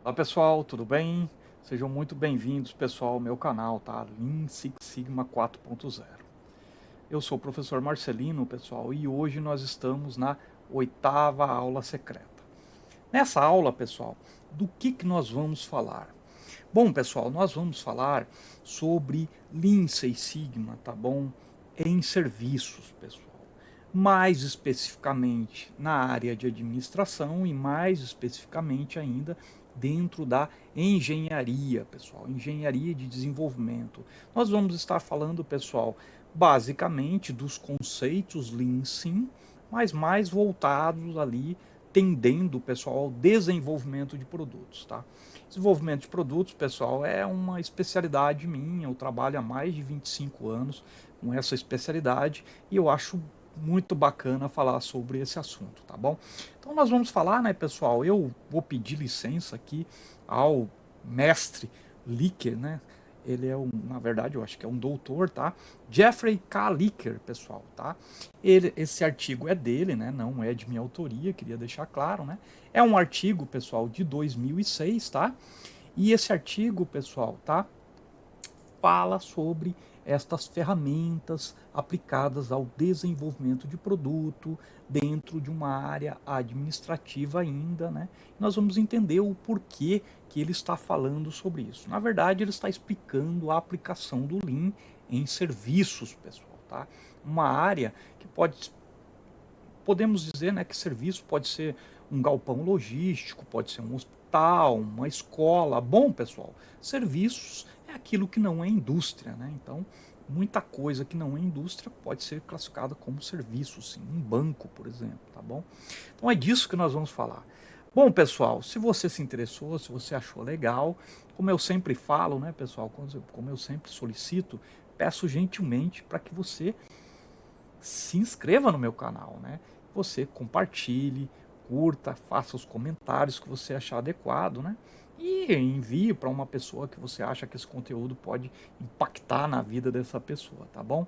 Olá pessoal, tudo bem? Sejam muito bem-vindos pessoal ao meu canal, tá? Lean Six Sigma 4.0. Eu sou o professor Marcelino, pessoal, e hoje nós estamos na 8ª aula secreta. Nessa aula, pessoal, do que nós vamos falar? Bom, pessoal, nós vamos falar sobre Lean Six Sigma, tá bom? Em serviços, pessoal. Mais especificamente na área de administração e mais especificamente ainda dentro da engenharia, pessoal, engenharia de desenvolvimento. Nós vamos estar falando, pessoal, basicamente dos conceitos Lean sim, mas mais voltados ali, tendendo, pessoal, ao desenvolvimento de produtos, tá? Desenvolvimento de produtos, pessoal, é uma especialidade minha, eu trabalho há mais de 25 anos com essa especialidade e eu acho muito bacana falar sobre esse assunto, tá bom? Então nós vamos falar, né, pessoal, eu vou pedir licença aqui ao mestre Licker, né? Ele é na verdade, eu acho que é um doutor, tá? Jeffrey K. Licker, pessoal, tá? Esse artigo é dele, né? Não é de minha autoria, queria deixar claro, né? É um artigo, pessoal, de 2006, tá? E esse artigo, pessoal, tá? Fala sobre estas ferramentas aplicadas ao desenvolvimento de produto dentro de uma área administrativa ainda, né? Nós vamos entender o porquê que ele está falando sobre isso. Na verdade, ele está explicando a aplicação do Lean em serviços, pessoal, tá? Uma área que podemos dizer, né, que serviço pode ser um galpão logístico, pode ser um hospital, uma escola. Bom, pessoal, serviços é aquilo que não é indústria, né? Então, muita coisa que não é indústria pode ser classificada como serviço, sim. Um banco, por exemplo, tá bom? Então é disso que nós vamos falar. Bom, pessoal, se você se interessou, se você achou legal, como eu sempre falo, né, pessoal, como eu sempre solicito, peço gentilmente para que você se inscreva no meu canal, né? Você compartilhe, curta, faça os comentários que você achar adequado, né? E envie para uma pessoa que você acha que esse conteúdo pode impactar na vida dessa pessoa, tá bom?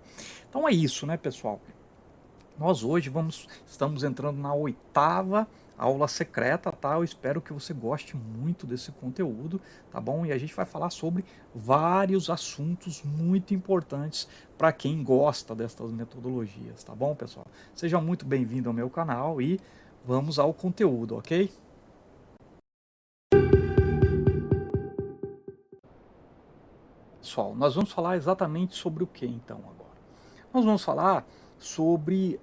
Então é isso, né, pessoal? Nós hoje estamos entrando na 8ª aula secreta, tá? Eu espero que você goste muito desse conteúdo, tá bom? E a gente vai falar sobre vários assuntos muito importantes para quem gosta dessas metodologias, tá bom, pessoal? Seja muito bem-vindo ao meu canal e vamos ao conteúdo, ok? Pessoal, nós vamos falar exatamente sobre o que então agora? Nós vamos falar sobre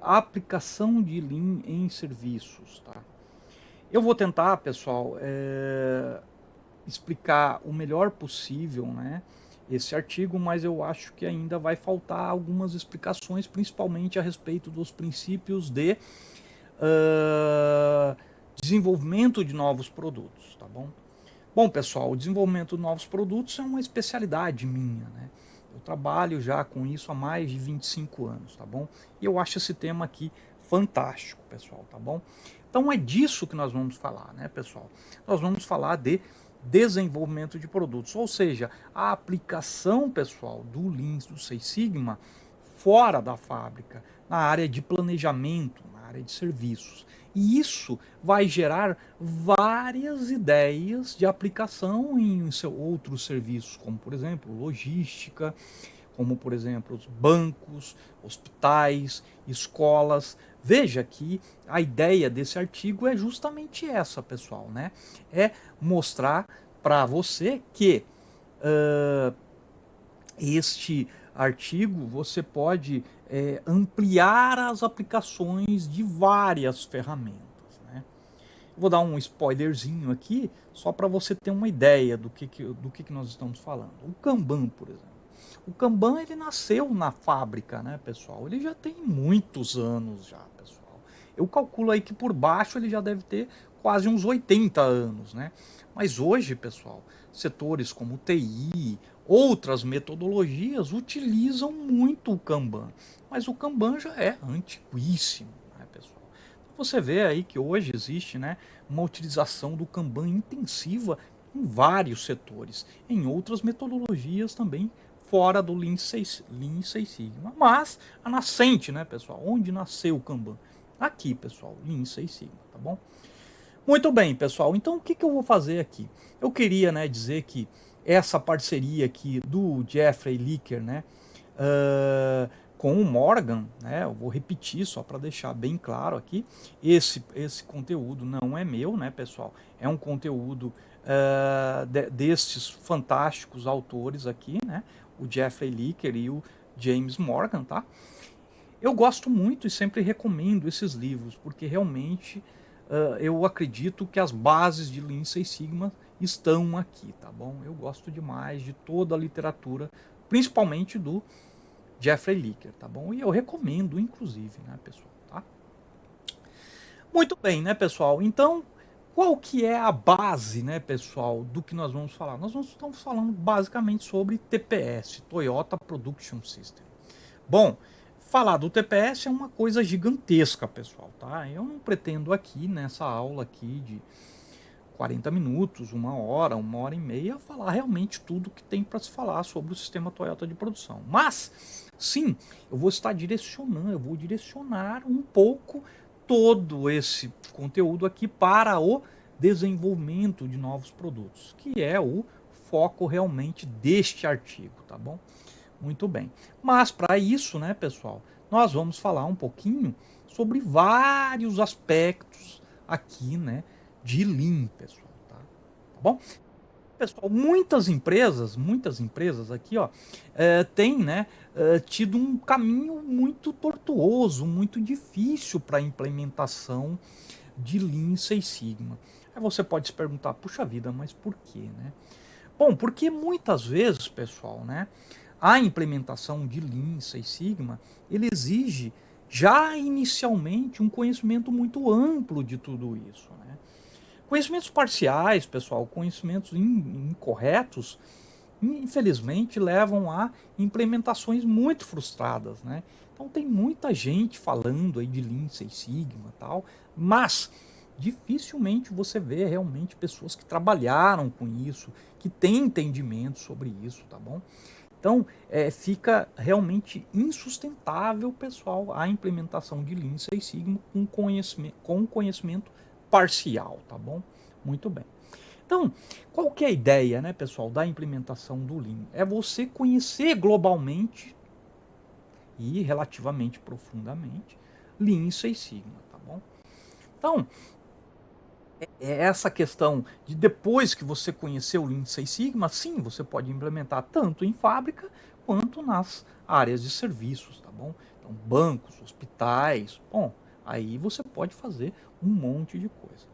a aplicação de Lean em serviços, tá? Eu vou tentar, pessoal, explicar o melhor possível, né, esse artigo, mas eu acho que ainda vai faltar algumas explicações, principalmente a respeito dos princípios de desenvolvimento de novos produtos, tá bom? Bom, pessoal, o desenvolvimento de novos produtos é uma especialidade minha, né? Eu trabalho já com isso há mais de 25 anos, tá bom? E eu acho esse tema aqui fantástico, pessoal, tá bom? Então é disso que nós vamos falar, né, pessoal? Nós vamos falar de desenvolvimento de produtos, ou seja, a aplicação, pessoal, do Lean, do Six Sigma, fora da fábrica, na área de planejamento, na área de serviços. E isso vai gerar várias ideias de aplicação em outros serviços, como por exemplo logística, como por exemplo os bancos, hospitais, escolas. Veja que a ideia desse artigo é justamente essa, pessoal, né? É mostrar para você que este artigo você pode ampliar as aplicações de várias ferramentas, né? Vou dar um spoilerzinho aqui, só para você ter uma ideia do que nós estamos falando. O Kanban, por exemplo. O Kanban, ele nasceu na fábrica, né, pessoal? Ele já tem muitos anos já, pessoal. Eu calculo aí que por baixo ele já deve ter quase uns 80 anos, né? Mas hoje, pessoal, setores como TI, outras metodologias utilizam muito o Kanban. Mas o Kanban já é antiquíssimo, né, pessoal? Você vê aí que hoje existe, né, uma utilização do Kanban intensiva em vários setores, em outras metodologias também fora do Lean Six Sigma. Mas a nascente, né, pessoal? Onde nasceu o Kanban? Aqui, pessoal, Lean Six Sigma, tá bom? Muito bem, pessoal. Então, o que que eu vou fazer aqui? Eu queria, né, dizer que essa parceria aqui do Jeffrey Licker, né, com o Morgan, né, eu vou repetir só para deixar bem claro aqui, esse conteúdo não é meu, né, pessoal? É um conteúdo destes fantásticos autores aqui, né, o Jeffrey Licker e o James Morgan, tá? Eu gosto muito e sempre recomendo esses livros, porque realmente eu acredito que as bases de Lean Six Sigma estão aqui, tá bom? Eu gosto demais de toda a literatura, principalmente do Jeffrey Licker, tá bom? E eu recomendo, inclusive, né, pessoal, tá? Muito bem, né, pessoal? Então, qual que é a base, né, pessoal, do que nós vamos falar? Nós estamos falando basicamente sobre TPS, Toyota Production System. Bom, falar do TPS é uma coisa gigantesca, pessoal, tá? Eu não pretendo aqui, nessa aula aqui de 40 minutos, uma hora e meia, falar realmente tudo que tem para se falar sobre o sistema Toyota de produção. Mas, sim, eu vou estar direcionando, eu vou direcionar um pouco todo esse conteúdo aqui para o desenvolvimento de novos produtos, que é o foco realmente deste artigo, tá bom? Muito bem. Mas para isso, né, pessoal, nós vamos falar um pouquinho sobre vários aspectos aqui, né, de Lean, pessoal, tá bom? Pessoal, muitas empresas aqui, ó, têm, né, tido um caminho muito tortuoso, muito difícil para a implementação de Lean Six Sigma. Aí você pode se perguntar, puxa vida, mas por quê, né? Bom, porque muitas vezes, pessoal, né, a implementação de Lean Six Sigma, ele exige já inicialmente um conhecimento muito amplo de tudo isso, né? Conhecimentos parciais, pessoal, conhecimentos incorretos, infelizmente levam a implementações muito frustradas, né? Então tem muita gente falando aí de Lean Six Sigma e tal, mas dificilmente você vê realmente pessoas que trabalharam com isso, que têm entendimento sobre isso, tá bom? Então, fica realmente insustentável, pessoal, a implementação de Lean Six Sigma com conhecimento parcial, tá bom? Muito bem. Então, qual que é a ideia, né, pessoal, da implementação do Lean? É você conhecer globalmente e relativamente profundamente Lean Six Sigma, tá bom? Então, é essa questão de depois que você conheceu o Lean Six Sigma, sim, você pode implementar tanto em fábrica quanto nas áreas de serviços, tá bom? Então, bancos, hospitais, bom, aí você pode fazer um monte de coisa.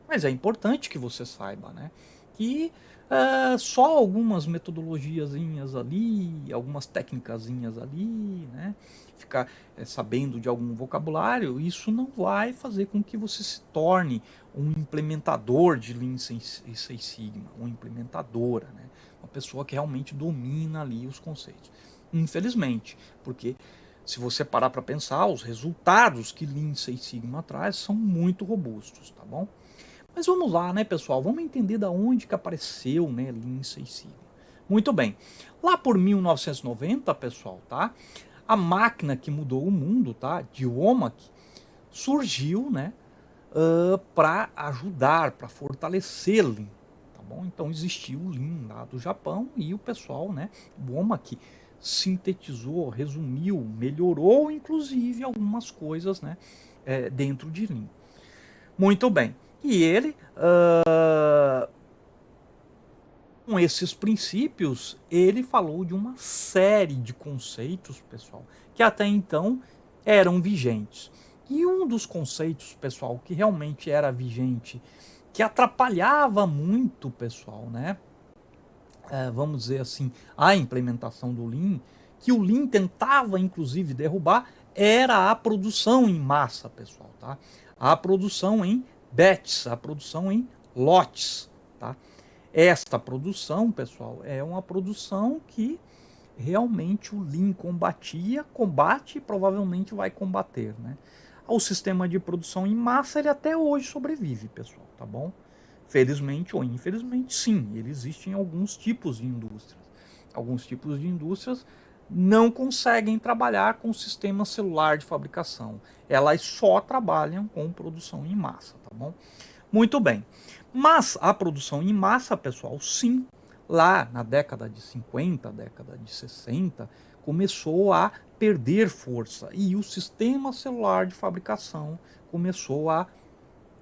Mas é importante que você saiba, né, que só algumas metodologiazinhas ali, algumas técnicazinhas ali, né, ficar sabendo de algum vocabulário, isso não vai fazer com que você se torne um implementador de Lean Six Sigma, uma implementadora, né, uma pessoa que realmente domina ali os conceitos. Infelizmente, porque se você parar para pensar, os resultados que Lean Six Sigma traz são muito robustos, tá bom? Mas vamos lá, né, pessoal? Vamos entender da onde que apareceu, né, Lean Six Sigma. Muito bem. Lá por 1990, pessoal, tá? A máquina que mudou o mundo, tá? De Womack, surgiu, né, para ajudar, para fortalecer Lean, tá bom? Então existiu o Lean lá do Japão e o pessoal, né, Womack sintetizou, resumiu, melhorou, inclusive algumas coisas, né, dentro de Lean. Muito bem. E ele, com esses princípios, ele falou de uma série de conceitos, pessoal, que até então eram vigentes. E um dos conceitos, pessoal, que realmente era vigente, que atrapalhava muito, pessoal, né? Vamos dizer assim, a implementação do Lean, que o Lean tentava, inclusive, derrubar, era a produção em massa, pessoal, tá? A produção em batches, a produção em lotes, tá? Esta produção, pessoal, é uma produção que realmente o Lean combate e provavelmente vai combater, né? O sistema de produção em massa, ele até hoje sobrevive, pessoal, tá bom? Felizmente ou infelizmente, sim, ele existe em alguns tipos de indústrias. Alguns tipos de indústrias não conseguem trabalhar com o sistema celular de fabricação. Elas só trabalham com produção em massa, tá bom? Muito bem. Mas a produção em massa, pessoal, sim, lá na década de 50, década de 60, começou a perder força e o sistema celular de fabricação começou a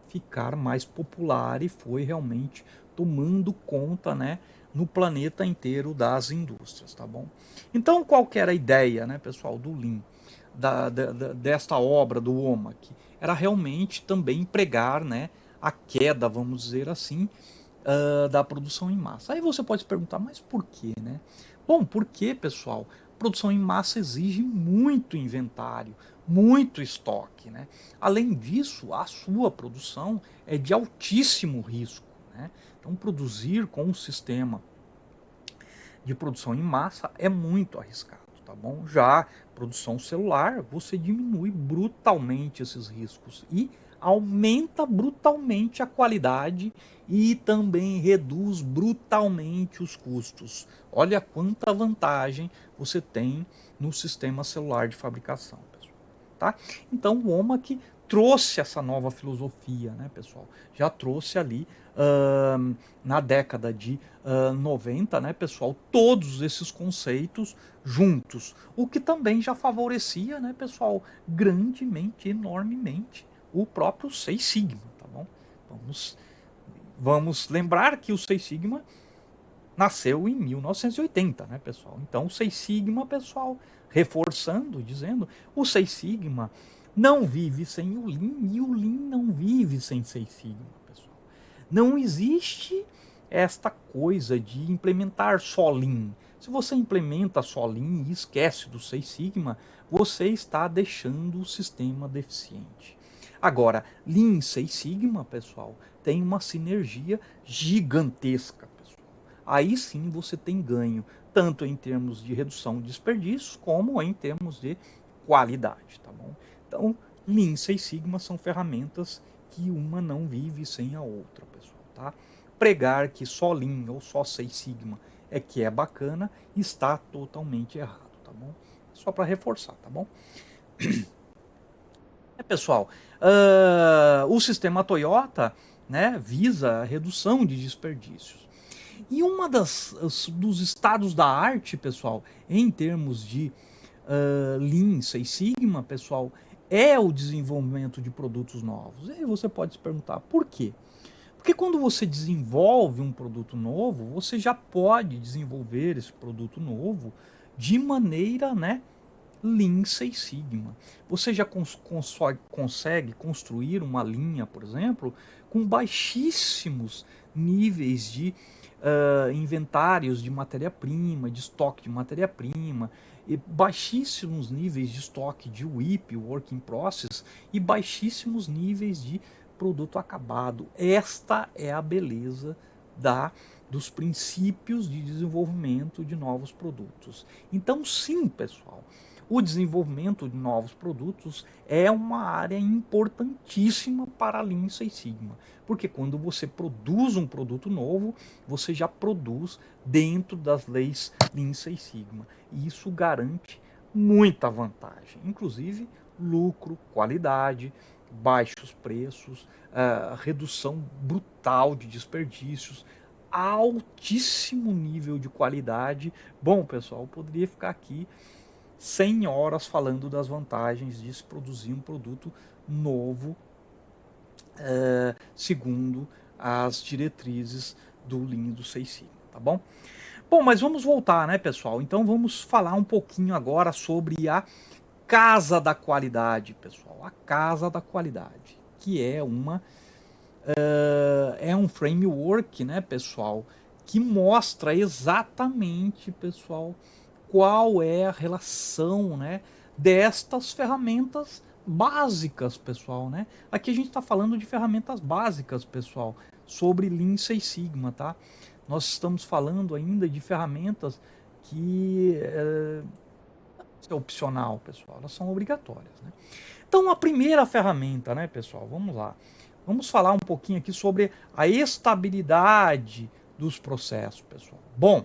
ficar mais popular e foi realmente tomando conta, né, no planeta inteiro das indústrias, tá bom? Então, qual que era a ideia, né, pessoal, do Lean, desta obra do Womack? Era realmente também empregar, né, a queda, vamos dizer assim, da produção em massa. Aí você pode se perguntar, mas por quê, né? Bom, porque, pessoal, produção em massa exige muito inventário, muito estoque, né? Além disso, a sua produção é de altíssimo risco, né? Então, produzir com um sistema de produção em massa é muito arriscado, tá bom? Já produção celular, você diminui brutalmente esses riscos e aumenta brutalmente a qualidade e também reduz brutalmente os custos. Olha quanta vantagem você tem no sistema celular de fabricação, pessoal. Tá? Então o Womack trouxe essa nova filosofia, né, pessoal? Já trouxe ali na década de 90, né, pessoal, todos esses conceitos juntos, o que também já favorecia, né, pessoal, grandemente, enormemente, o próprio Seis Sigma, tá bom? Vamos lembrar que o Seis Sigma nasceu em 1980, né, pessoal? Então, o Seis Sigma, pessoal, reforçando, dizendo, o Seis Sigma não vive sem o Lean e o Lean não vive sem Seis Sigma, pessoal. Não existe esta coisa de implementar só Lean. Se você implementa só Lean e esquece do Seis Sigma, você está deixando o sistema deficiente. Agora, Lean e Seis Sigma, pessoal, tem uma sinergia gigantesca, pessoal. Aí sim você tem ganho, tanto em termos de redução de desperdícios, como em termos de qualidade, tá bom? Então, Lean e Seis Sigma são ferramentas que uma não vive sem a outra, pessoal, tá? Pregar que só Lean ou só Seis Sigma é que é bacana está totalmente errado, tá bom? Só para reforçar, tá bom? Pessoal, o sistema Toyota, né, visa a redução de desperdícios. E uma dos estados da arte, pessoal, em termos de Lean, Six Sigma, pessoal, é o desenvolvimento de produtos novos. E aí você pode se perguntar, por quê? Porque quando você desenvolve um produto novo, você já pode desenvolver esse produto novo de maneira, né, Lean Six Sigma. Você já consegue construir uma linha, por exemplo, com baixíssimos níveis de inventários de matéria-prima, de estoque de matéria-prima, e baixíssimos níveis de estoque de WIP, Work in Process, e baixíssimos níveis de produto acabado. Esta é a beleza dos princípios de desenvolvimento de novos produtos. Então, sim, pessoal, o desenvolvimento de novos produtos é uma área importantíssima para a Lean Six Sigma, porque quando você produz um produto novo, você já produz dentro das leis Lean Six Sigma, e isso garante muita vantagem, inclusive lucro, qualidade, baixos preços, redução brutal de desperdícios, altíssimo nível de qualidade. Bom, pessoal, eu poderia ficar aqui 100 horas falando das vantagens de se produzir um produto novo, segundo as diretrizes do Lean do Six Sigma, tá bom? Bom, mas vamos voltar, né, pessoal? Então vamos falar um pouquinho agora sobre a Casa da Qualidade, pessoal. A Casa da Qualidade, que é um framework, né, pessoal, que mostra exatamente, pessoal, qual é a relação, né, destas ferramentas básicas, pessoal, né? Aqui a gente está falando de ferramentas básicas, pessoal, sobre Lean Six Sigma, tá? Nós estamos falando ainda de ferramentas que é opcional, pessoal, elas são obrigatórias, né? Então, a primeira ferramenta, né, pessoal, vamos lá. Vamos falar um pouquinho aqui sobre a estabilidade dos processos, pessoal. Bom,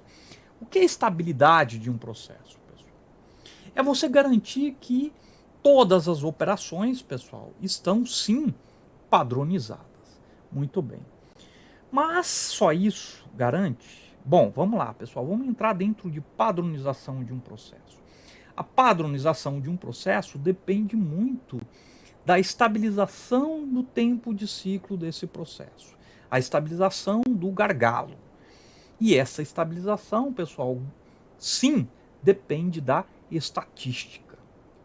o que é estabilidade de um processo, pessoal? É você garantir que todas as operações, pessoal, estão sim padronizadas. Muito bem. Mas só isso garante? Bom, vamos lá, pessoal. Vamos entrar dentro de padronização de um processo. A padronização de um processo depende muito da estabilização do tempo de ciclo desse processo, a estabilização do gargalo. E essa estabilização, pessoal, sim, depende da estatística.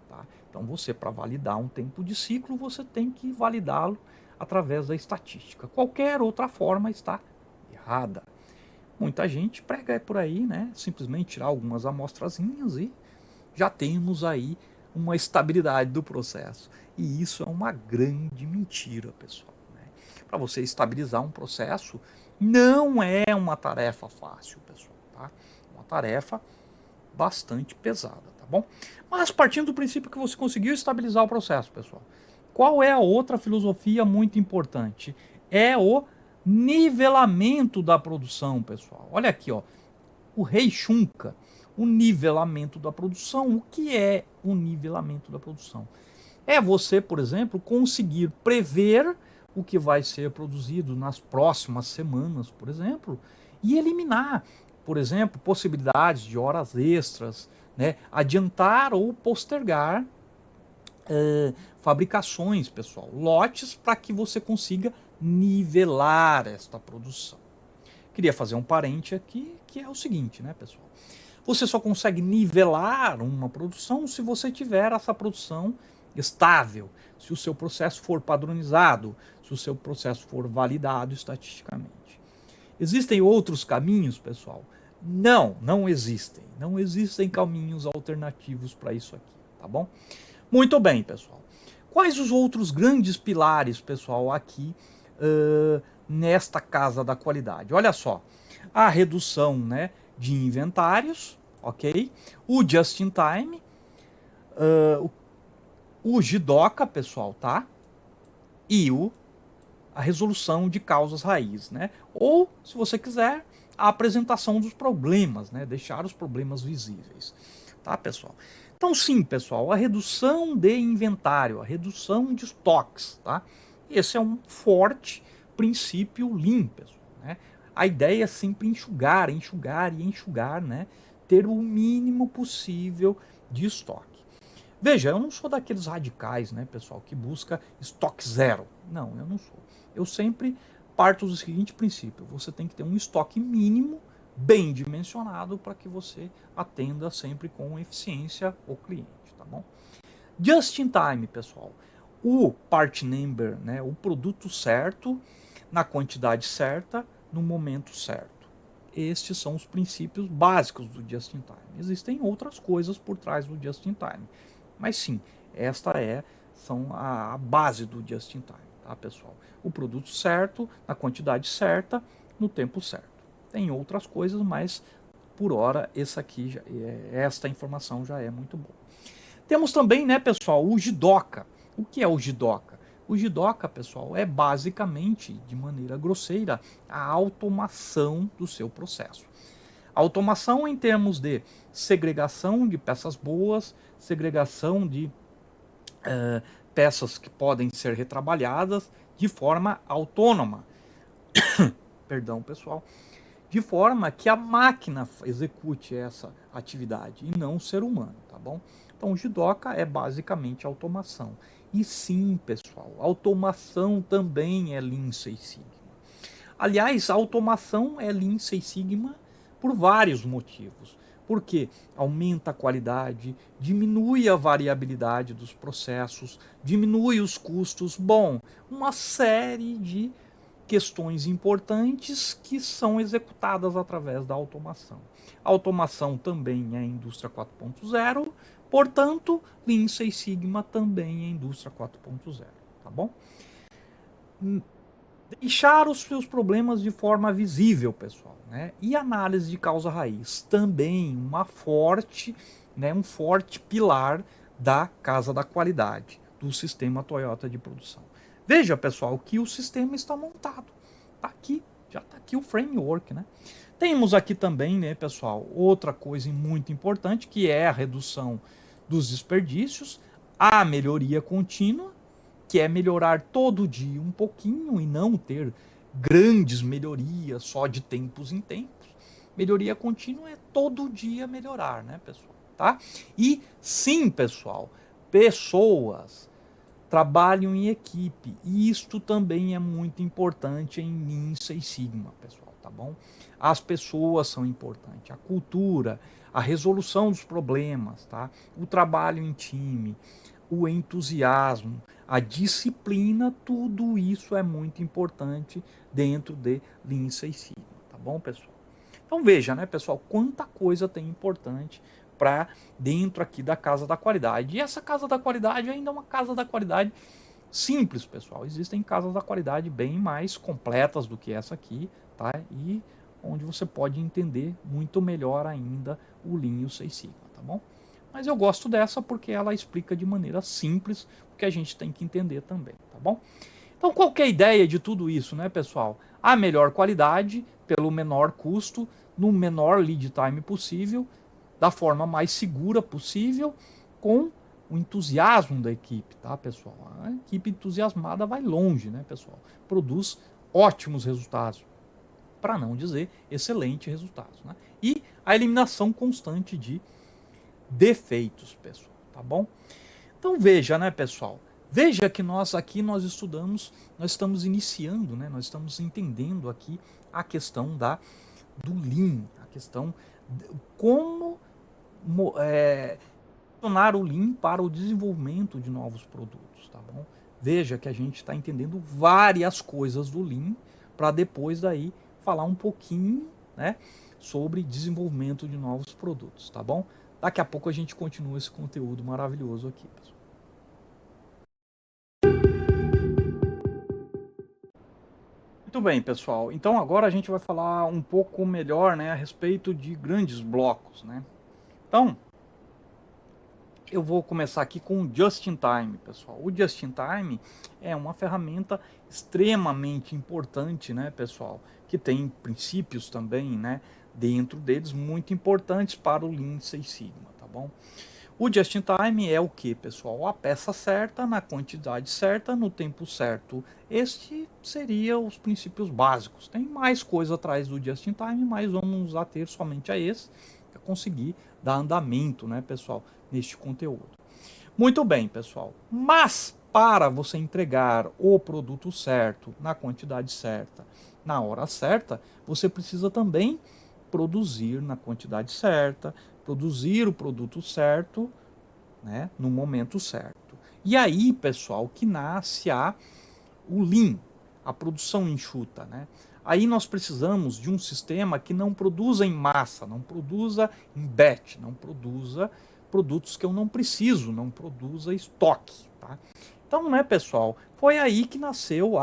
Tá? Então, você, para validar um tempo de ciclo, você tem que validá-lo através da estatística. Qualquer outra forma está errada. Muita gente prega por aí, né? Simplesmente tirar algumas amostrazinhas e já temos aí uma estabilidade do processo. E isso é uma grande mentira, pessoal. Né? Para você estabilizar um processo, não é uma tarefa fácil, pessoal. Tá? Uma tarefa bastante pesada, tá bom? Mas partindo do princípio que você conseguiu estabilizar o processo, pessoal, qual é a outra filosofia muito importante? É o nivelamento da produção, pessoal. Olha aqui, ó, o Rei Shunka, o nivelamento da produção. O que é o nivelamento da produção? É você, por exemplo, conseguir prever o que vai ser produzido nas próximas semanas, por exemplo, e eliminar, por exemplo, possibilidades de horas extras, né? Adiantar ou postergar fabricações, pessoal, lotes para que você consiga nivelar esta produção. Queria fazer um parente aqui, que é o seguinte, né, pessoal? Você só consegue nivelar uma produção se você tiver essa produção estável, se o seu processo for padronizado, se o seu processo for validado estatisticamente. Existem outros caminhos, pessoal? Não, não existem. Não existem caminhos alternativos para isso aqui, tá bom? Muito bem, pessoal. Quais os outros grandes pilares, pessoal, aqui nesta casa da qualidade? Olha só, a redução, né, de inventários, ok? O just-in-time, o JIDOCA, pessoal, tá? E a resolução de causas raiz, né? Ou, se você quiser, a apresentação dos problemas, né? Deixar os problemas visíveis, tá, pessoal? Então, sim, pessoal, a redução de inventário, a redução de estoques, tá? Esse é um forte princípio Lean, pessoal, né? A ideia é sempre enxugar, enxugar e enxugar, né? Ter o mínimo possível de estoque. Veja, eu não sou daqueles radicais, né, pessoal, que busca estoque zero. Não, eu não sou. Eu sempre parto do seguinte princípio: você tem que ter um estoque mínimo, bem dimensionado, para que você atenda sempre com eficiência o cliente, tá bom? Just in time, pessoal. O part number, né, o produto certo, na quantidade certa, no momento certo. Estes são os princípios básicos do just in time. Existem outras coisas por trás do just in time. Mas sim, esta são a base do just in time, tá, pessoal? O produto certo, na quantidade certa, no tempo certo. Tem outras coisas, mas por hora esta informação já é muito boa. Temos também, né, pessoal, o JIDOCA. O que é o JIDOCA? O JIDOCA, pessoal, é basicamente, de maneira grosseira, a automação do seu processo. Automação em termos de segregação de peças boas, segregação de peças que podem ser retrabalhadas de forma autônoma. Perdão, pessoal. De forma que a máquina execute essa atividade e não o ser humano, tá bom? Então, o JIDOCA é basicamente automação. E sim, pessoal, automação também é Lean Six Sigma. Aliás, a automação é Lean Six Sigma por vários motivos. Porque aumenta a qualidade, diminui a variabilidade dos processos, diminui os custos. Bom, uma série de questões importantes que são executadas através da automação. A automação também é a indústria 4.0, portanto, Lean Six Sigma também é a indústria 4.0, tá bom? Deixar os seus problemas de forma visível, pessoal, né? E análise de causa raiz, também um forte pilar da casa da qualidade, do sistema Toyota de produção. Veja, pessoal, que o sistema está montado. Tá aqui, já está aqui o framework, né? Temos aqui também, né, pessoal, outra coisa muito importante, que é a redução dos desperdícios, a melhoria contínua, que é melhorar todo dia um pouquinho e não ter grandes melhorias só de tempos em tempos. Melhoria contínua é todo dia melhorar, né, pessoal? Tá? E sim, pessoal, pessoas trabalham em equipe. E isto também é muito importante em Lean Six Sigma, pessoal, tá bom? As pessoas são importantes, a cultura, a resolução dos problemas, tá? O trabalho em time, o entusiasmo, a disciplina, tudo isso é muito importante dentro de Lean Six Sigma, tá bom, pessoal? Então veja, né, pessoal, quanta coisa tem importante para dentro aqui da Casa da Qualidade. E essa Casa da Qualidade ainda é uma Casa da Qualidade simples, pessoal. Existem casas da qualidade bem mais completas do que essa aqui, tá? E onde você pode entender muito melhor ainda o Lean Six Sigma, tá bom? Mas eu gosto dessa porque ela explica de maneira simples o que a gente tem que entender também, tá bom? Então, qual que é a ideia de tudo isso, né, pessoal? A melhor qualidade, pelo menor custo, no menor lead time possível, da forma mais segura possível, com o entusiasmo da equipe, tá, pessoal? A equipe entusiasmada vai longe, né, pessoal? Produz ótimos resultados, para não dizer excelentes resultados, né? E a eliminação constante de defeitos, pessoal, tá bom? Então veja, né, pessoal? Veja que nós aqui nós estamos iniciando, né? Nós estamos entendendo aqui a questão do Lean, a questão de como tornar o Lean para o desenvolvimento de novos produtos, tá bom? Veja que a gente está entendendo várias coisas do Lean para depois daí falar um pouquinho, né, sobre desenvolvimento de novos produtos, tá bom? Daqui a pouco a gente continua esse conteúdo maravilhoso aqui, pessoal. Muito bem, pessoal. Então agora a gente vai falar um pouco melhor, né, a respeito de grandes blocos, né? Então, eu vou começar aqui com o Just in Time, pessoal. O Just in Time é uma ferramenta extremamente importante, né, pessoal? Que tem princípios também, né, dentro deles muito importantes para o Lean Six Sigma, tá bom? O Just in Time é o que, pessoal? A peça certa, na quantidade certa, no tempo certo. Este seria os princípios básicos. Tem mais coisa atrás do Just in Time, mas vamos nos ater somente a esse para conseguir dar andamento, né, pessoal, neste conteúdo. Muito bem, pessoal. Mas para você entregar o produto certo, na quantidade certa, na hora certa, você precisa também produzir na quantidade certa, produzir o produto certo, né, no momento certo. E aí, pessoal, que nasce o Lean, a produção enxuta, né? Aí nós precisamos de um sistema que não produza em massa, não produza em batch, não produza produtos que eu não preciso, não produza estoque, tá? Então, né, pessoal, foi aí que nasceu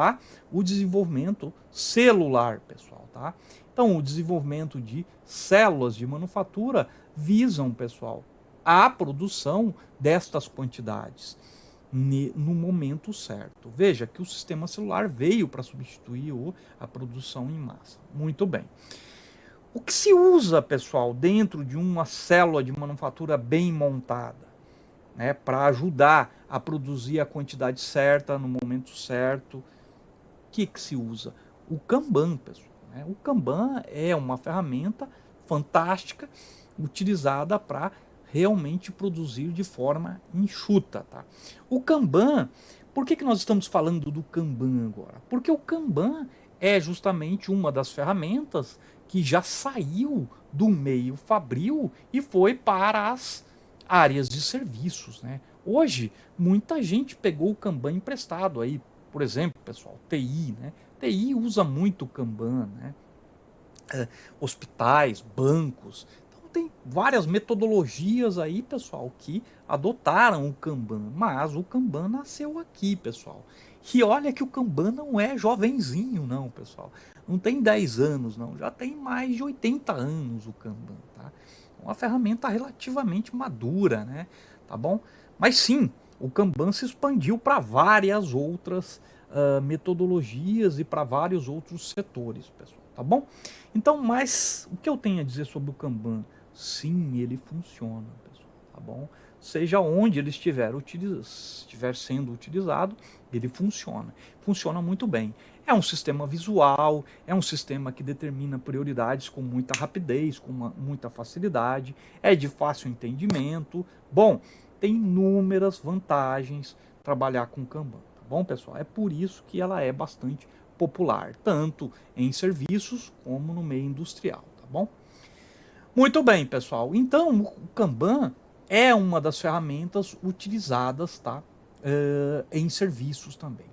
o desenvolvimento celular, pessoal, tá? Então, o desenvolvimento de células de manufatura visam, pessoal, a produção destas quantidades no momento certo. Veja que o sistema celular veio para substituir a produção em massa. Muito bem. O que se usa, pessoal, dentro de uma célula de manufatura bem montada, né, para ajudar a produzir a quantidade certa no momento certo? O que se usa? O Kanban, pessoal. Né? O Kanban é uma ferramenta fantástica utilizada para realmente produzir de forma enxuta. Tá? O Kanban, por que nós estamos falando do Kanban agora? Porque o Kanban é justamente uma das ferramentas que já saiu do meio fabril e foi para as áreas de serviços. Né? Hoje, muita gente pegou o Kanban emprestado aí, por exemplo, pessoal, TI, né? TI usa muito o Kanban, né? Hospitais, bancos. Então tem várias metodologias aí, pessoal, que adotaram o Kanban, mas o Kanban nasceu aqui, pessoal. E olha que o Kanban não é jovenzinho, não, pessoal. Não tem 10 anos, não. Já tem mais de 80 anos o Kanban, tá? Uma ferramenta relativamente madura, né? Tá bom? Mas sim, o Kanban se expandiu para várias outras metodologias e para vários outros setores, pessoal, tá bom? Então, mas o que eu tenho a dizer sobre o Kanban? Sim, ele funciona, pessoal, tá bom? seja onde ele estiver sendo utilizado, ele funciona. Funciona muito bem. É um sistema visual, é um sistema que determina prioridades com muita rapidez, com muita facilidade, é de fácil entendimento. Bom, tem inúmeras vantagens trabalhar com Kanban, tá bom, pessoal? É por isso que ela é bastante popular, tanto em serviços como no meio industrial, tá bom? Muito bem, pessoal. Então, o Kanban é uma das ferramentas utilizadas, tá, em serviços também.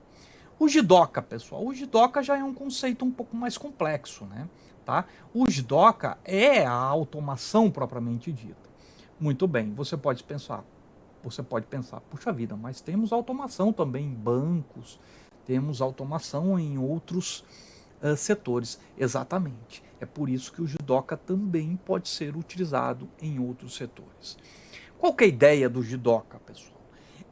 O Jidoka, pessoal, o Jidoka já é um conceito um pouco mais complexo, né? Tá? O Jidoka é a automação propriamente dita. Muito bem, você pode pensar, puxa vida, mas temos automação também em bancos, temos automação em outros setores. Exatamente. É por isso que o Jidoka também pode ser utilizado em outros setores. Qual que é a ideia do Jidoka, pessoal?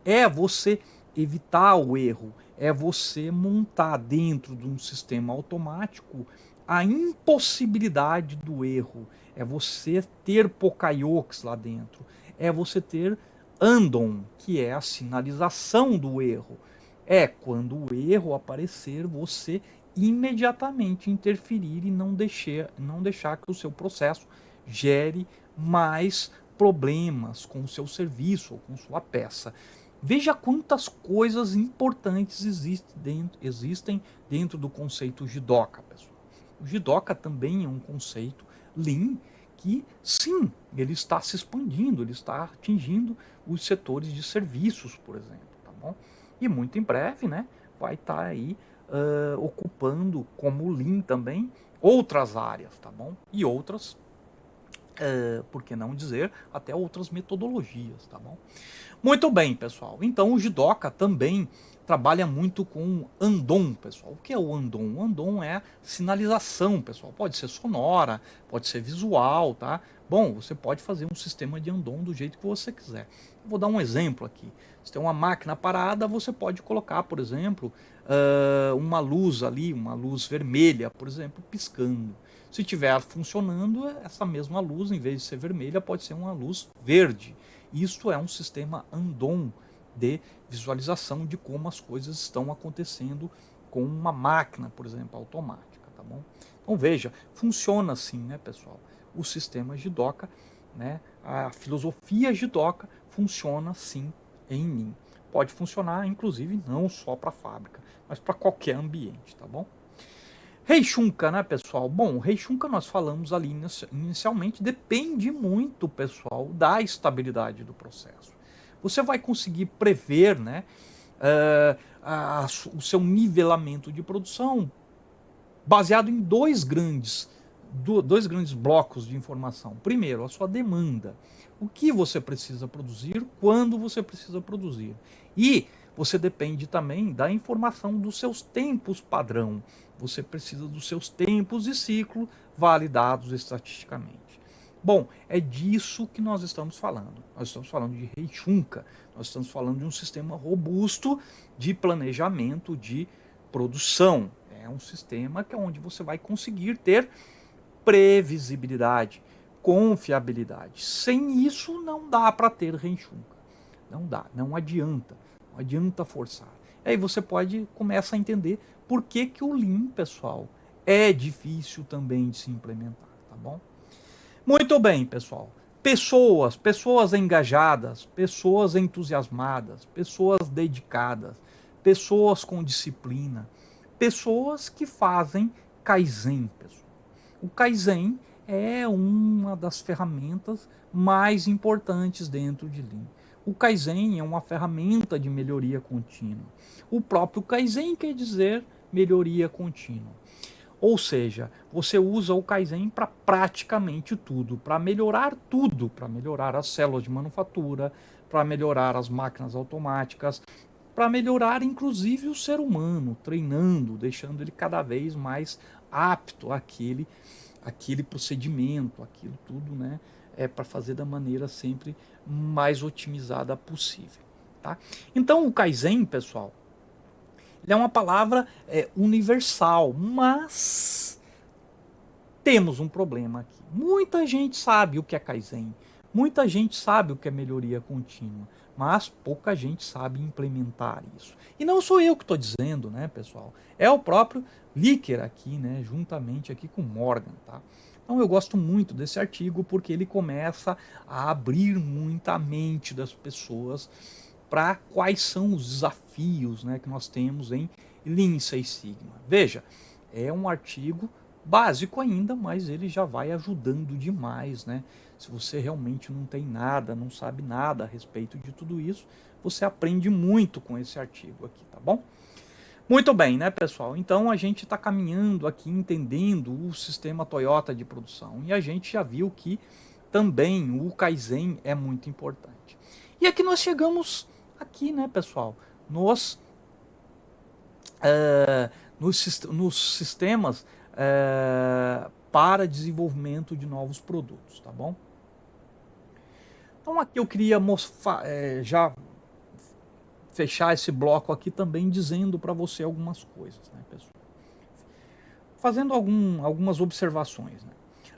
É você evitar o erro, é você montar dentro de um sistema automático a impossibilidade do erro, é você ter Pokayoks lá dentro, é você ter Andon, que é a sinalização do erro. É quando o erro aparecer, você imediatamente interferir e não deixar que o seu processo gere mais problemas com o seu serviço ou com sua peça. Veja quantas coisas importantes existem dentro do conceito Jidoka, pessoal. O Jidoka também é um conceito Lean que, sim, ele está se expandindo, ele está atingindo os setores de serviços, por exemplo, tá bom? E muito em breve, né, vai estar aí ocupando, como Lean também, outras áreas, tá bom? E outras, por que não dizer, até outras metodologias, tá bom? Muito bem, pessoal. Então o Jidoka também trabalha muito com Andon, pessoal. O que é o Andon? O Andon é sinalização, pessoal. Pode ser sonora, pode ser visual, tá? Bom, você pode fazer um sistema de Andon do jeito que você quiser. Eu vou dar um exemplo aqui. Se tem uma máquina parada, você pode colocar, por exemplo, uma luz ali, uma luz vermelha, por exemplo, piscando. Se estiver funcionando, essa mesma luz, em vez de ser vermelha, pode ser uma luz verde. Isso é um sistema Andon de visualização de como as coisas estão acontecendo com uma máquina, por exemplo, automática, tá bom? Então veja, funciona assim, né, pessoal? O sistema Jidoka, né, a filosofia Jidoka funciona assim em Lean. Pode funcionar, inclusive, não só para a fábrica, mas para qualquer ambiente, tá bom? Heishunka, né, pessoal? Bom, Heishunka nós falamos ali inicialmente, depende muito, pessoal, da estabilidade do processo. Você vai conseguir prever, né, o seu nivelamento de produção baseado em dois grandes blocos de informação. Primeiro, a sua demanda. O que você precisa produzir, quando você precisa produzir. E você depende também da informação dos seus tempos padrão. Você precisa dos seus tempos de ciclo validados estatisticamente. Bom, é disso que nós estamos falando. Nós estamos falando de Heishunka. Nós estamos falando de um sistema robusto de planejamento de produção. É um sistema que é onde você vai conseguir ter previsibilidade, confiabilidade. Sem isso não dá para ter Heishunka. Não dá, não adianta. Não adianta forçar. Aí você começa a entender por que o Lean, pessoal, é difícil também de se implementar, tá bom? Muito bem, pessoal. Pessoas engajadas, pessoas entusiasmadas, pessoas dedicadas, pessoas com disciplina, pessoas que fazem Kaizen, pessoal. O Kaizen é uma das ferramentas mais importantes dentro de Lean. O Kaizen é uma ferramenta de melhoria contínua. O próprio Kaizen quer dizer melhoria contínua. Ou seja, você usa o Kaizen para praticamente tudo, para melhorar tudo, para melhorar as células de manufatura, para melhorar as máquinas automáticas, para melhorar inclusive o ser humano, treinando, deixando ele cada vez mais apto àquele procedimento, aquilo tudo, né? Para fazer da maneira sempre mais otimizada possível. Tá? Então o Kaizen, pessoal, ele é uma palavra universal, mas temos um problema aqui. Muita gente sabe o que é Kaizen, Muita gente sabe o que é melhoria contínua, mas pouca gente sabe implementar isso. E não sou eu que estou dizendo, né, pessoal? É o próprio Licker aqui, né, juntamente aqui com Morgan, tá? Então eu gosto muito desse artigo porque ele começa a abrir muita mente das pessoas para quais são os desafios, né, que nós temos em Lean Six Sigma. Veja, é um artigo básico ainda, mas ele já vai ajudando demais, né? Se você realmente não tem nada, não sabe nada a respeito de tudo isso, você aprende muito com esse artigo aqui, tá bom? Muito bem, né, pessoal? Então a gente está caminhando aqui, entendendo o sistema Toyota de produção. E a gente já viu que também o Kaizen é muito importante. E aqui nós chegamos aqui, né, pessoal, nos sistemas para desenvolvimento de novos produtos, tá bom? Então aqui eu queria já fechar esse bloco aqui também dizendo para você algumas coisas, né, pessoal? Fazendo algumas observações, né?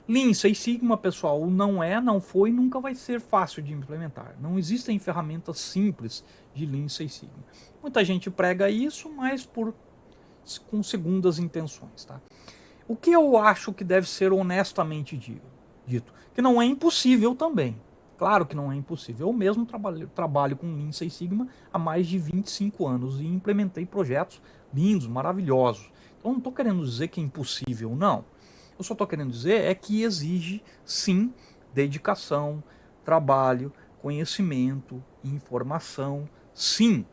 Lean Six Sigma, pessoal, não foi, nunca vai ser fácil de implementar. Não existem ferramentas simples de Lean Six Sigma. Muita gente prega isso, mas com segundas intenções, tá? O que eu acho que deve ser honestamente dito, que não é impossível também. Claro que não é impossível. Eu mesmo trabalho com Lean Six Sigma há mais de 25 anos e implementei projetos lindos, maravilhosos. Então não estou querendo dizer que é impossível, não. Eu só estou querendo dizer é que exige, sim, dedicação, trabalho, conhecimento, informação. Sim,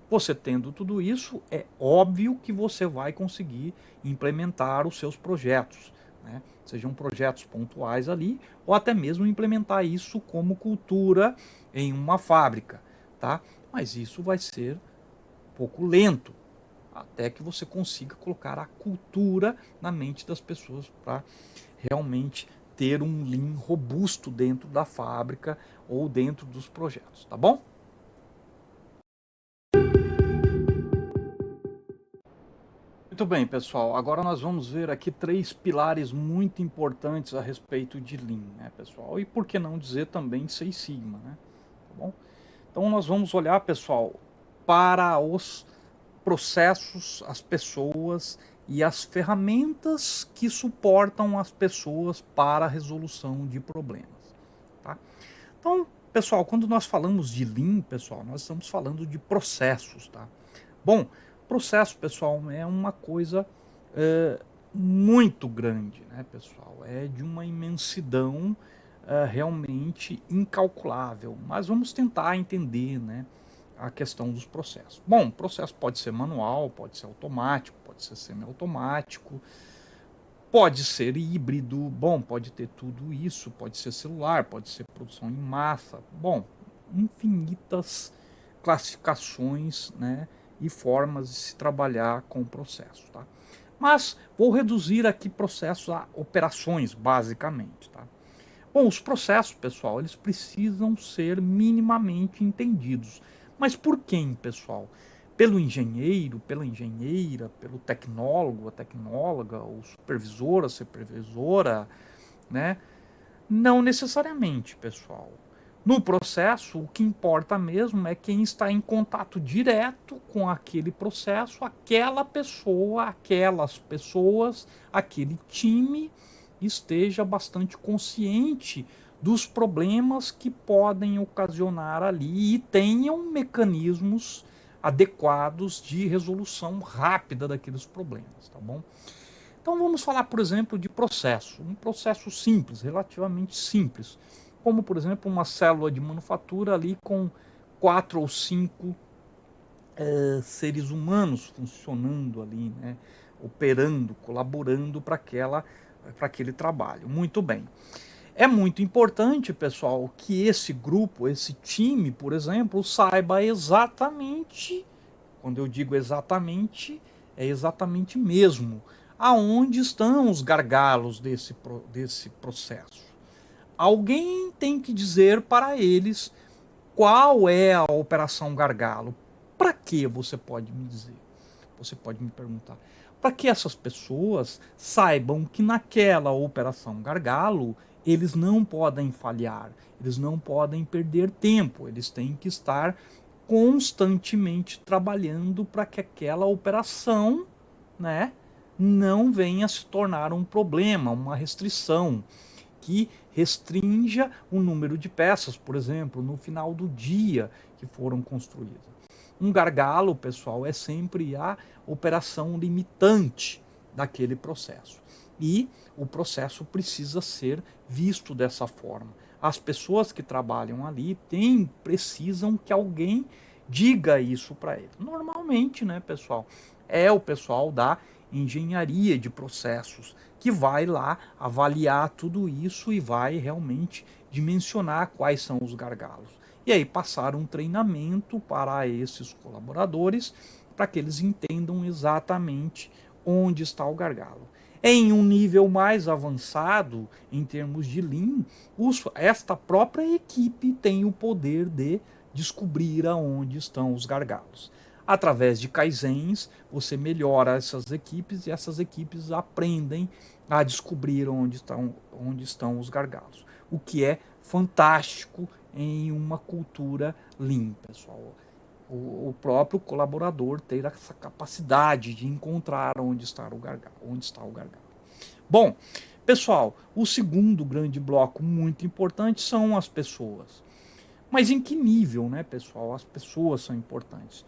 você tendo tudo isso, é óbvio que você vai conseguir implementar os seus projetos, né? Sejam projetos pontuais ali, ou até mesmo implementar isso como cultura em uma fábrica, tá? Mas isso vai ser um pouco lento, até que você consiga colocar a cultura na mente das pessoas para realmente ter um Lean robusto dentro da fábrica ou dentro dos projetos, tá bom? Muito bem, pessoal. Agora nós vamos ver aqui 3 pilares muito importantes a respeito de Lean, né, pessoal? E por que não dizer também Six Sigma, né? Tá bom? Então nós vamos olhar, pessoal, para os processos, as pessoas e as ferramentas que suportam as pessoas para a resolução de problemas, tá? Então, pessoal, quando nós falamos de Lean, pessoal, nós estamos falando de processos, tá? Bom, processo, pessoal, é uma coisa muito grande, né, pessoal? É de uma imensidão realmente incalculável. Mas vamos tentar entender, né, a questão dos processos. Bom, o processo pode ser manual, pode ser automático, pode ser semiautomático, pode ser híbrido, bom, pode ter tudo isso, pode ser celular, pode ser produção em massa, bom, infinitas classificações, né, e formas de se trabalhar com o processo, tá? Mas vou reduzir aqui processos a operações, basicamente, tá? Bom, os processos, pessoal, eles precisam ser minimamente entendidos. Mas por quem, pessoal? Pelo engenheiro, pela engenheira, pelo tecnólogo, a tecnóloga, o supervisor, a supervisora, né? Não necessariamente, pessoal. No processo, o que importa mesmo é quem está em contato direto com aquele processo, aquela pessoa, aquelas pessoas, aquele time esteja bastante consciente dos problemas que podem ocasionar ali e tenham mecanismos adequados de resolução rápida daqueles problemas, tá bom? Então vamos falar, por exemplo, de processo, um processo simples, relativamente simples, como por exemplo uma célula de manufatura ali com 4 ou 5 seres humanos funcionando ali, né, operando, colaborando para aquele trabalho. Muito bem. É muito importante, pessoal, que esse grupo, esse time, por exemplo, saiba exatamente, quando eu digo exatamente, é exatamente mesmo, aonde estão os gargalos desse processo. Alguém tem que dizer para eles qual é a operação gargalo. Para que você pode me dizer? Você pode me perguntar. Para que essas pessoas saibam que naquela operação gargalo eles não podem falhar, eles não podem perder tempo, eles têm que estar constantemente trabalhando para que aquela operação, né, não venha a se tornar um problema, uma restrição, que restrinja o número de peças, por exemplo, no final do dia que foram construídas. Um gargalo, pessoal, é sempre a operação limitante daquele processo. E o processo precisa ser visto dessa forma. As pessoas que trabalham ali precisam que alguém diga isso para eles. Normalmente, né, pessoal, é o pessoal da engenharia de processos que vai lá avaliar tudo isso e vai realmente dimensionar quais são os gargalos. E aí passar um treinamento para esses colaboradores para que eles entendam exatamente onde está o gargalo. Em um nível mais avançado, em termos de Lean, esta própria equipe tem o poder de descobrir aonde estão os gargalos. Através de Kaizens, você melhora essas equipes e essas equipes aprendem a descobrir onde estão os gargalos. O que é fantástico em uma cultura Lean, pessoal. O próprio colaborador ter essa capacidade de encontrar onde está o gargalo. Bom, pessoal, o segundo grande bloco muito importante são as pessoas. Mas em que nível, né, pessoal? As pessoas são importantes.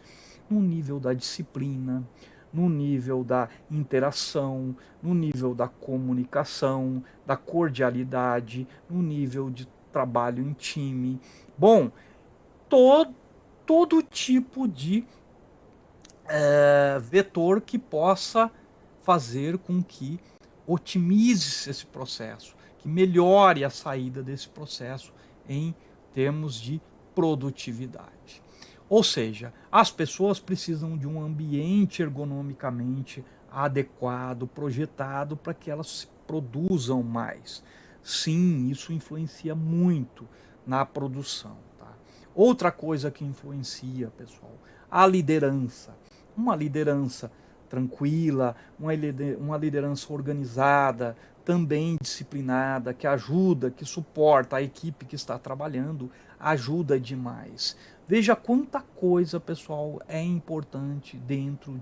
No nível da disciplina, no nível da interação, no nível da comunicação, da cordialidade, no nível de trabalho em time. Bom, todo tipo de vetor que possa fazer com que otimize esse processo, que melhore a saída desse processo em termos de produtividade. Ou seja, as pessoas precisam de um ambiente ergonomicamente adequado, projetado para que elas produzam mais. Sim, isso influencia muito na produção. Tá? Outra coisa que influencia, pessoal, a liderança. Uma liderança tranquila, uma liderança organizada, também disciplinada, que ajuda, que suporta a equipe que está trabalhando, ajuda demais. Veja quanta coisa, pessoal, é importante dentro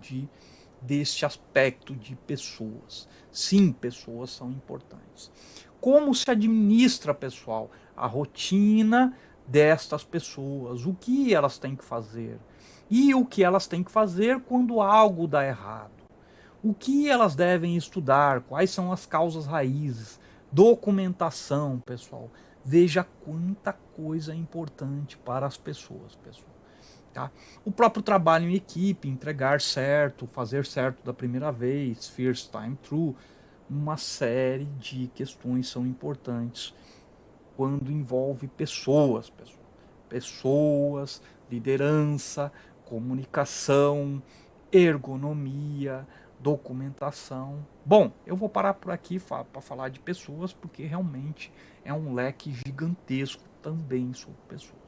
deste aspecto de pessoas. Sim, pessoas são importantes. Como se administra, pessoal, a rotina destas pessoas, o que elas têm que fazer e o que elas têm que fazer quando algo dá errado. O que elas devem estudar, quais são as causas raízes, documentação, pessoal. Veja quanta coisa é importante para as pessoas, pessoal. Tá? O próprio trabalho em equipe, entregar certo, fazer certo da primeira vez, first time through, uma série de questões são importantes quando envolve pessoas, pessoal. Pessoas, liderança, comunicação, ergonomia, documentação. Bom, eu vou parar por aqui para falar de pessoas, porque realmente é um leque gigantesco também sobre pessoas.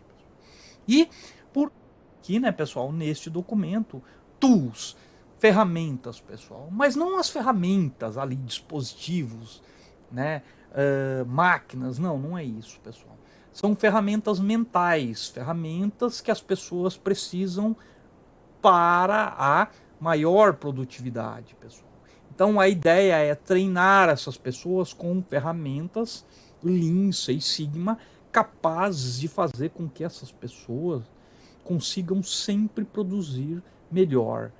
E por aqui, né, pessoal, neste documento, tools, ferramentas, pessoal, mas não as ferramentas ali, dispositivos, né, máquinas, não é isso, pessoal. São ferramentas mentais, ferramentas que as pessoas precisam para a maior produtividade, pessoal. Então a ideia é treinar essas pessoas com ferramentas Lean, Six Sigma, capazes de fazer com que essas pessoas consigam sempre produzir melhor,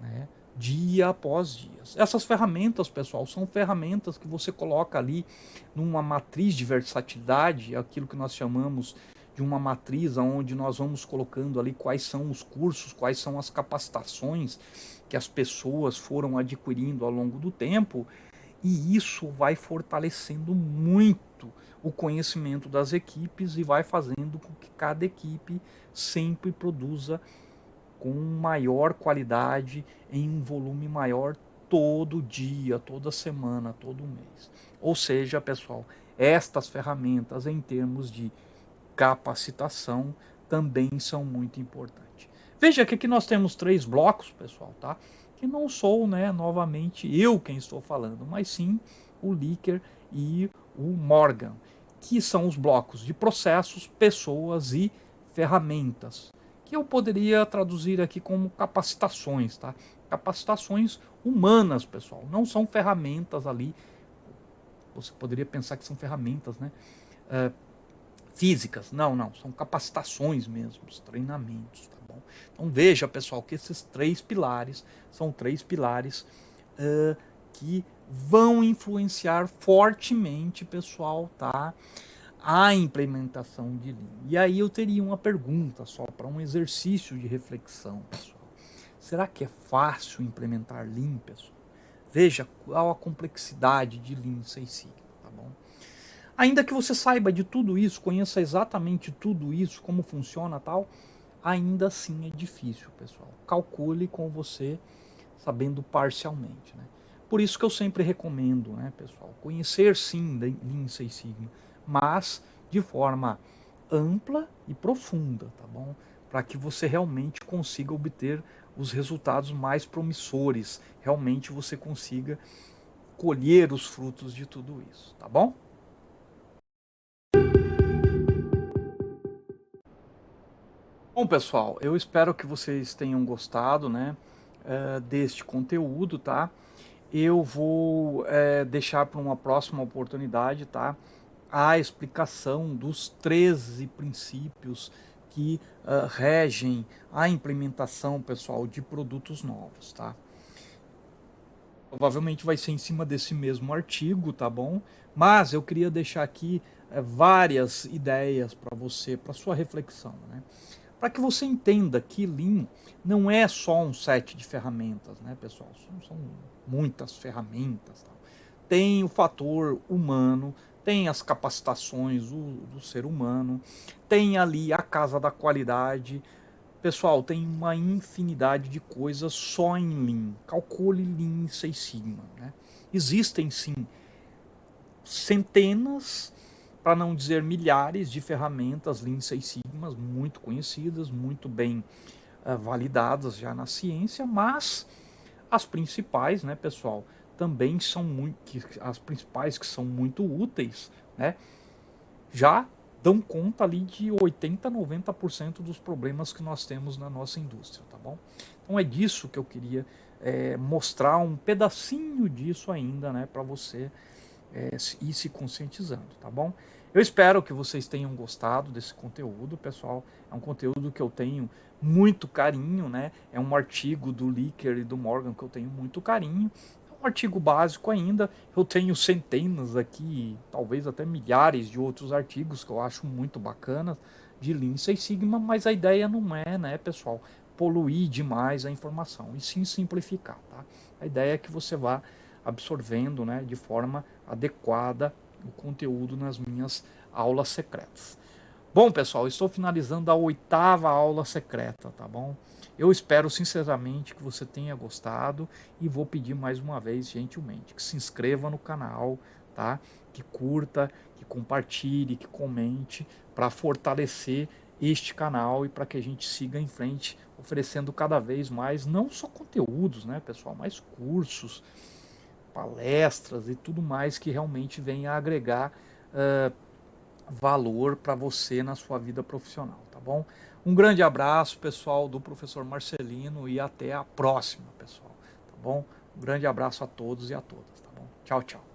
né? Dia após dia. Essas ferramentas, pessoal, são ferramentas que você coloca ali numa matriz de versatilidade, aquilo que nós chamamos de uma matriz onde nós vamos colocando ali quais são os cursos, quais são as capacitações que as pessoas foram adquirindo ao longo do tempo, e isso vai fortalecendo muito o conhecimento das equipes e vai fazendo com que cada equipe sempre produza com maior qualidade, em um volume maior todo dia, toda semana, todo mês. Ou seja, pessoal, estas ferramentas em termos de capacitação também são muito importantes. Veja que aqui nós temos 3 blocos, pessoal, tá? Que não sou, né, novamente eu quem estou falando, mas sim o Licker e o Morgan, que são os blocos de processos, pessoas e ferramentas, que eu poderia traduzir aqui como capacitações, tá? Capacitações humanas, pessoal, não são ferramentas ali, você poderia pensar que são ferramentas, né? Físicas, não, são capacitações mesmo, treinamentos, tá bom? Então veja, pessoal, que esses 3 pilares são 3 pilares que vão influenciar fortemente, pessoal, tá? A implementação de Lean. E aí eu teria uma pergunta só para um exercício de reflexão, pessoal. Será que é fácil implementar Lean, pessoal? Veja qual a complexidade de Lean Six Sigma, tá bom? Ainda que você saiba de tudo isso, conheça exatamente tudo isso, como funciona tal, ainda assim é difícil, pessoal. Calcule com você sabendo parcialmente, né? Por isso que eu sempre recomendo, né, pessoal, conhecer sim Lean Six Sigma, mas de forma ampla e profunda, tá bom? Para que você realmente consiga obter os resultados mais promissores, realmente você consiga colher os frutos de tudo isso, tá bom? Bom, pessoal, eu espero que vocês tenham gostado, né, deste conteúdo, tá? Eu vou deixar para uma próxima oportunidade, tá? A explicação dos 13 princípios que regem a implementação, pessoal, de produtos novos, tá? Provavelmente vai ser em cima desse mesmo artigo, tá bom? Mas eu queria deixar aqui várias ideias para você, para sua reflexão, né? Para que você entenda que Lean não é só um set de ferramentas, né, pessoal? São muitas ferramentas. Tá? Tem o fator humano, tem as capacitações do ser humano, tem ali a casa da qualidade. Pessoal, tem uma infinidade de coisas só em Lean. Calcule Lean Six Sigma. Né? Existem sim centenas, para não dizer milhares de ferramentas Lean Six Sigma muito conhecidas, muito bem validadas já na ciência, mas as principais, né, pessoal, também são as principais que são muito úteis, né, já dão conta ali de 80, 90% dos problemas que nós temos na nossa indústria, tá bom? Então é disso que eu queria mostrar um pedacinho disso ainda, né, para você ir se conscientizando, tá bom? Eu espero que vocês tenham gostado desse conteúdo, pessoal. É um conteúdo que eu tenho muito carinho, né? É um artigo do Licker e do Morgan que eu tenho muito carinho. É um artigo básico ainda. Eu tenho centenas aqui, talvez até milhares de outros artigos que eu acho muito bacanas de Lean Six Sigma, mas a ideia não é, né, pessoal, poluir demais a informação, e sim simplificar, tá? A ideia é que você vá absorvendo, né, de forma adequada o conteúdo nas minhas aulas secretas. Bom, pessoal, estou finalizando a 8ª aula secreta, tá bom? Eu espero sinceramente que você tenha gostado e vou pedir mais uma vez, gentilmente, que se inscreva no canal, tá? Que curta, que compartilhe, que comente para fortalecer este canal e para que a gente siga em frente oferecendo cada vez mais, não só conteúdos, né, pessoal, mas cursos, palestras e tudo mais que realmente venha a agregar valor para você na sua vida profissional, tá bom? Um grande abraço, pessoal, do professor Marcelino e até a próxima, pessoal, tá bom? Um grande abraço a todos e a todas, tá bom? Tchau, tchau.